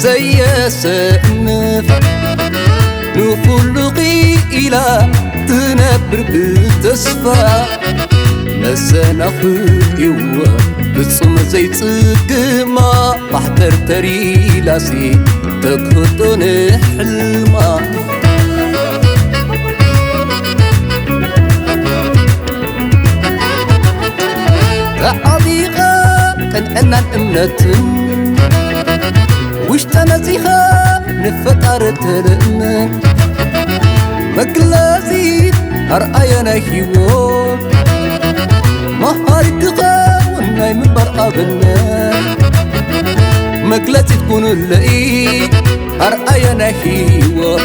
زي سنف نفلقي إلى تنبر بتسفى مسناخد يوا بتصم زي تسقما بحتر تري لاسي تكهتون حلما تعاليغا كنعنا الأمنة وشتنا زيخا نفتر تلمن مقلازي أرأينا هيوو مهاري تغاون ناي من برقابنا مقلازي تكون اللقي أرأينا هيوو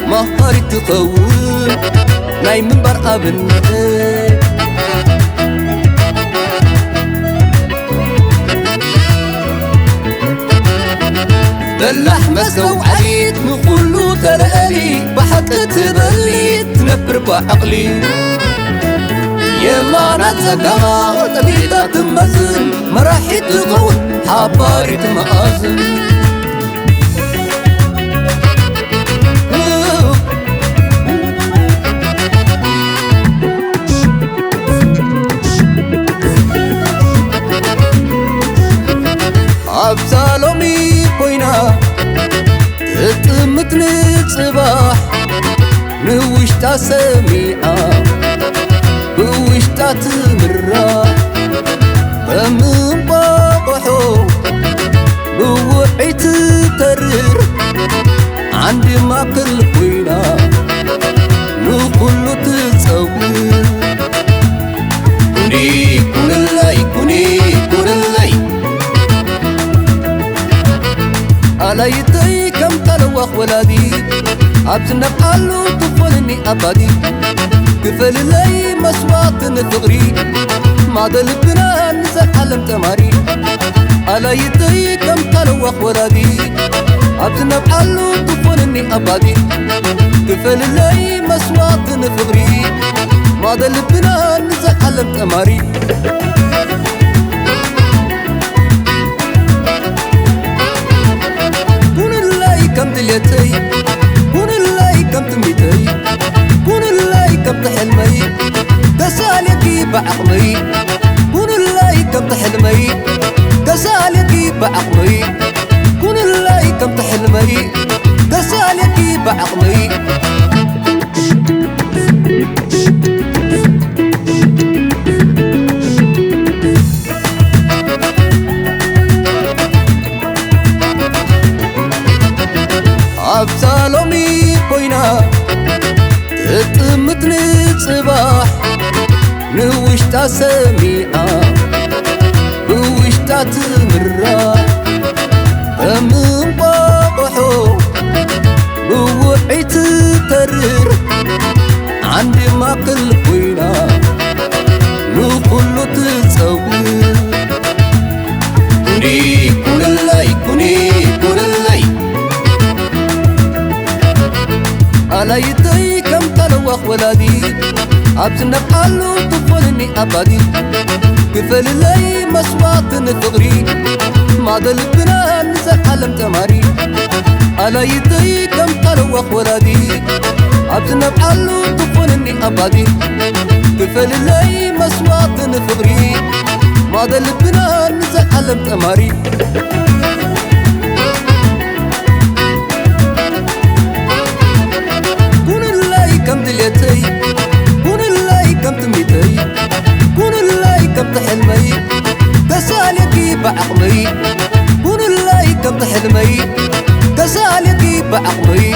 مهاري تغاون ناي من برقابنا اللحمة سوعيت نقولو تلالي بحق تبلي تنبر بعقلي يا ما نتسقى تبيتا تمزن مراحي تقول حباري تمأزن عبسالومي كوينا تتمتني صباح نوشتا سميعة بوشتا تمرة فمن باقحو بوحي تترر عندي ما كل كوينا نقولو تتصور كوني كون اللي كوني كون اللي عليتي كم تلوخ ولادي عبزنا بقالو تفولني أبادي كفل لي مسوات نثغري ما دلبنا نزل حلم تماري عليتي كم تلوخ ولادي عبزنا بقالو تفولني أبادي كفل لي مسوات نثغري ما دلبنا نزل حلم تماري كم دليتي كون اللي كم تميتي كون اللي كم تحلمي كسالكي بعقلي كون اللي كم تحلمي كسالكي بعقلي كون اللي كم تحلمي كسالكي بعقلي عبسالومي كوينا تتمتني صباح نوشتا سميعة بوشتا تمرة فمن باقحو بوحي تترر عندي ما كل كوينا نقولو تتصور كوني كون اللي كوني كون اللي عليتي كم تلوخ ولادي عبزنا بقالو تفولني أبادي كفل لي مسوات نثغري ما دلبنا نزل حلم تماري عليتي كم تلوخ ولادي عبزنا بقالو تفولني أبادي كفل لي مسوات نثغري ما دلبنا نزل حلم تماري كم دليتي كون اللي كم تميتي كون اللي كم تحلمي كسالكي بعقلي كون اللي كم تحلمي كسالكي بعقلي